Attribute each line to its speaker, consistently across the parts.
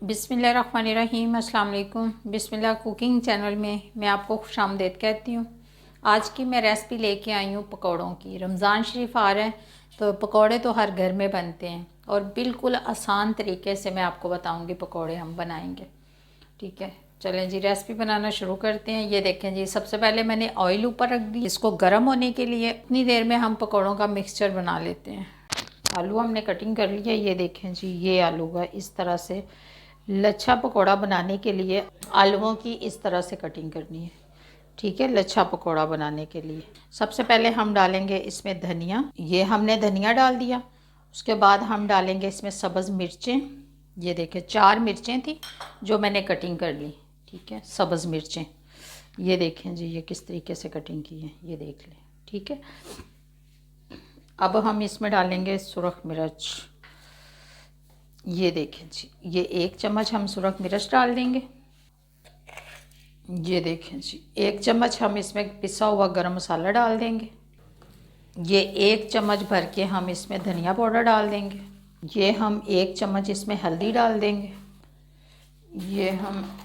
Speaker 1: बिस्मिल्लाहिर्रहमानिर्रहीम। अस्सलाम वालेकुम। बिस्मिल्लाह कुकिंग चैनल में मैं आपको खुशामदीद कहती हूँ। आज की मैं रेसिपी लेके आई हूँ पकौड़ों की। रमज़ान शरीफ आ रहा है तो पकौड़े तो हर घर में बनते हैं और बिल्कुल आसान तरीके से मैं आपको बताऊँगी पकौड़े हम बनाएंगे। ठीक है, चलें जी रेसिपी बनाना शुरू करते हैं। ये देखें जी, सबसे पहले मैंने ऑयल ऊपर रख दी इसको गर्म होने के लिए। इतनी देर में हम पकौड़ों का मिक्सचर बना लेते हैं। आलू हमने कटिंग कर लिया। ये देखें जी, ये आलू का इस तरह से लच्छा पकौड़ा बनाने के लिए आलूओं की इस तरह से कटिंग करनी है। ठीक है, लच्छा पकौड़ा बनाने के लिए सबसे पहले हम डालेंगे इसमें धनिया। ये हमने धनिया डाल दिया। उसके बाद हम डालेंगे इसमें सब्ज़ मिर्चें। ये देखिए 4 मिर्चें थी जो मैंने कटिंग कर ली। ठीक है, सब्ज़ मिर्चें ये देखें जी, ये किस तरीके से कटिंग की है ये देख लें। ठीक है, अब हम इसमें डालेंगे सुरख मिर्च। ये देखें जी, ये 1 चम्मच हम सुरख मिर्च डाल देंगे। ये देखें जी, 1 चम्मच हम इसमें पिसा हुआ गरम मसाला डाल देंगे। ये 1 चम्मच भर के हम इसमें धनिया पाउडर डाल देंगे। ये हम 1 चम्मच इसमें हल्दी डाल देंगे। ये हम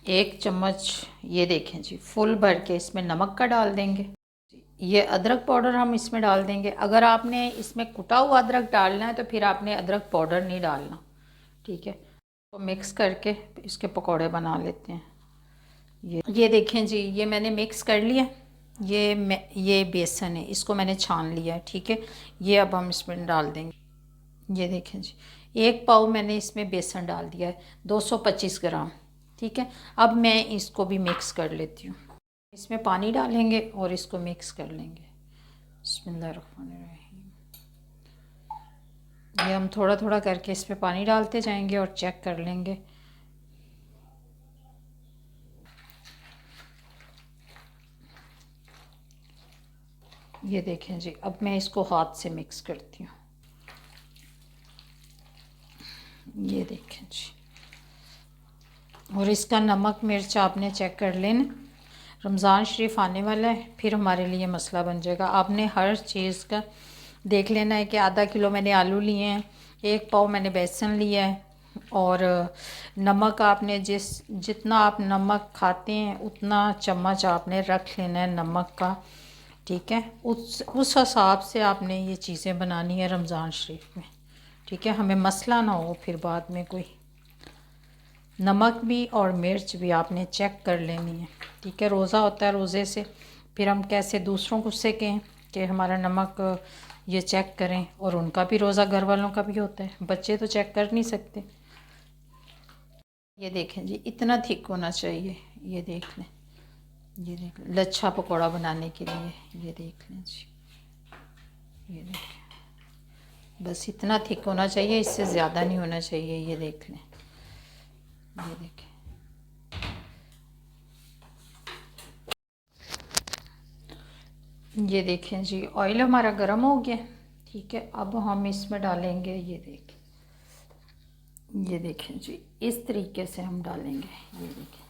Speaker 1: 1 चम्मच ये देखें जी फुल भर के इसमें नमक का डाल देंगे। ये अदरक पाउडर हम इसमें डाल देंगे। अगर आपने इसमें कुटा हुआ अदरक डालना है तो फिर आपने अदरक पाउडर नहीं डालना। ठीक है, तो मिक्स करके इसके पकौड़े बना लेते हैं। ये देखें जी, ये मैंने मिक्स कर लिया। ये बेसन है, इसको मैंने छान लिया है। ठीक है, ये अब हम इसमें डाल देंगे। ये देखें जी, 1 पाव मैंने इसमें बेसन डाल दिया है, 225 ग्राम। ठीक है, अब मैं इसको भी मिक्स कर लेती हूँ। इसमें पानी डालेंगे और इसको मिक्स कर लेंगे। बिस्मिल्लाहिर्रहमानिर्रहीम। ये हम थोड़ा थोड़ा करके इसमें पानी डालते जाएंगे और चेक कर लेंगे। ये देखें जी, अब मैं इसको हाथ से मिक्स करती हूँ। ये देखें जी, और इसका नमक मिर्च आपने चेक कर लेना। रमज़ान शरीफ आने वाला है, फिर हमारे लिए मसला बन जाएगा। आपने हर चीज़ का देख लेना है कि आधा किलो मैंने आलू लिए हैं, 1 पाव मैंने बेसन लिया है और नमक आपने जितना आप नमक खाते हैं उतना चम्मच आपने रख लेना है नमक का। ठीक है, उस हिसाब से आपने ये चीज़ें बनानी है रमज़ान शरीफ में। ठीक है, हमें मसला ना हो फिर बाद में कोई। नमक भी और मिर्च भी आपने चेक कर लेनी है। ठीक है, रोज़ा होता है, रोज़े से फिर हम कैसे दूसरों को उससे कहें कि हमारा नमक ये चेक करें, और उनका भी रोज़ा घर वालों का भी होता है, बच्चे तो चेक कर नहीं सकते। ये देखें जी, इतना थिक होना चाहिए। ये देख लें, ये देख लें लच्छा पकौड़ा बनाने के लिए। ये देख लें जी, ये देखें बस इतना थिक होना चाहिए, इससे ज़्यादा नहीं होना चाहिए। ये देख लें, ये देखें। ये देखें जी, ऑयल हमारा गर्म हो गया। ठीक है, अब हम इसमें डालेंगे। ये देखें जी, इस तरीके से हम डालेंगे। ये देखें,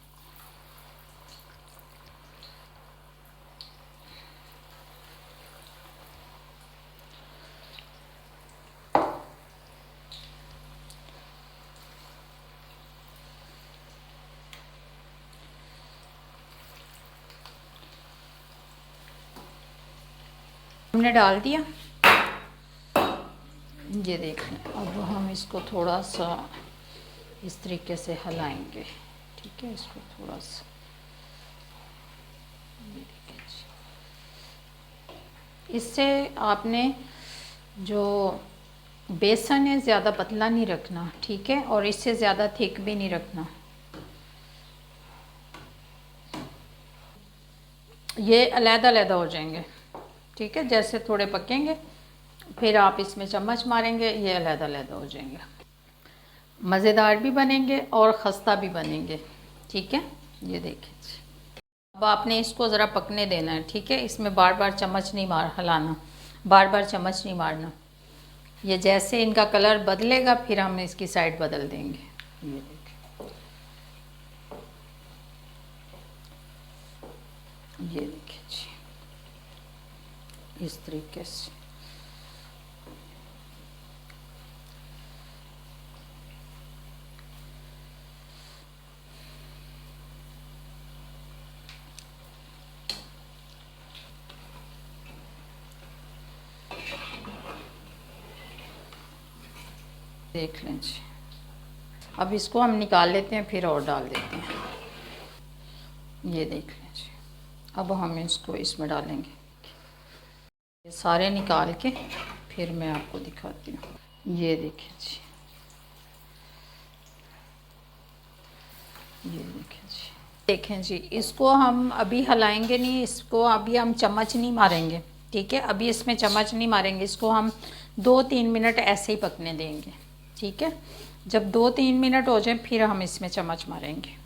Speaker 1: हमने डाल दिया। ये देखें, अब हम इसको थोड़ा सा इस तरीके से हिलाएंगे। ठीक है, इसको थोड़ा सा ये देखें जी, इससे आपने जो बेसन है ज़्यादा पतला नहीं रखना। ठीक है, और इससे ज़्यादा थिक भी नहीं रखना। ये अलग-अलग हो जाएंगे। ठीक है, जैसे थोड़े पकेंगे फिर आप इसमें चम्मच मारेंगे, ये अलग-अलग हो जाएंगे। मज़ेदार भी बनेंगे और ख़स्ता भी बनेंगे। ठीक है, ये देखिए अब आपने इसको ज़रा पकने देना है। ठीक है, इसमें बार बार चम्मच नहीं हिलाना, बार बार चम्मच नहीं मारना। ये जैसे इनका कलर बदलेगा फिर हम इसकी साइड बदल देंगे। ये देखिए, ये देखिए जी, इस तरीके से। देख लें जी। अब इसको हम निकाल लेते हैं, फिर और डाल देते हैं। ये देख लें जी। अब हम इसको इसमें डालेंगे। ये सारे निकाल के फिर मैं आपको दिखाती हूँ। ये देखें जी, ये देखें जी। देखें जी, इसको हम अभी हिलाएंगे नहीं, इसको अभी हम चम्मच नहीं मारेंगे, ठीक है। अभी इसमें चम्मच नहीं मारेंगे, इसको हम 2-3 मिनट ऐसे ही पकने देंगे, ठीक है। जब 2-3 मिनट हो जाए फिर हम इसमें चम्मच मारेंगे।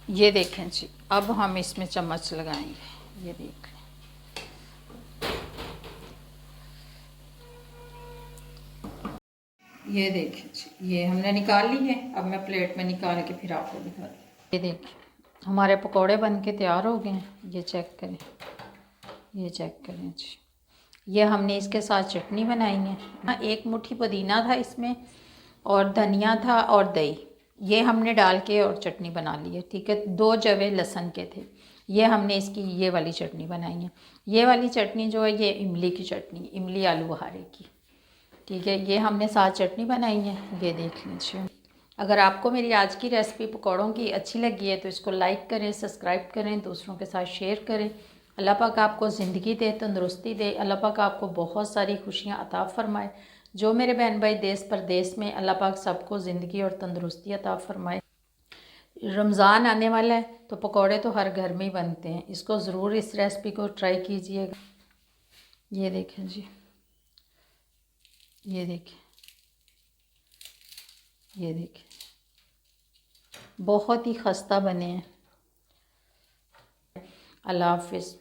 Speaker 1: ये देखें जी, अब हम इसमें चम्मच लगाएंगे। ये देख लें, ये देखें जी, ये हमने निकाल ली है। अब मैं प्लेट में निकाल के फिर आपको दिखाती हूँ। ये देखिए, हमारे पकोड़े बन के तैयार हो गए हैं। ये चेक करें, ये चेक करें जी। ये हमने इसके साथ चटनी बनाई है। एक मुट्ठी पुदीना था इसमें, और धनिया था, और दही, ये हमने डाल के और चटनी बना ली है, ठीक है। 2 जवे लहसुन के थे, ये हमने इसकी ये वाली चटनी बनाई है। ये वाली चटनी जो है ये इमली की चटनी, इमली आलू बुखारे की, ठीक है। ये हमने साथ चटनी बनाई है। ये देख लीजिए। अगर आपको मेरी आज की रेसिपी पकौड़ों की अच्छी लगी है तो इसको लाइक करें, सब्सक्राइब करें, दूसरों के साथ शेयर करें। अल्लाह पाक आपको ज़िंदगी दे, तंदुरुस्ती दे। अल्लाह पाक आपको बहुत सारी खुशियाँ अता फ़रमाए। जो मेरे बहन भाई देश परदेश में, अल्लाह पाक सबको ज़िंदगी और तंदुरुस्ती अता फ़रमाए। रमज़ान आने वाला है तो पकौड़े तो हर घर में ही बनते हैं। इसको ज़रूर, इस रेसिपी को ट्राई कीजिएगा। ये देखें जी, ये देखें, ये देखें, बहुत ही खस्ता बने हैं। अल्लाह हाफ़िज़।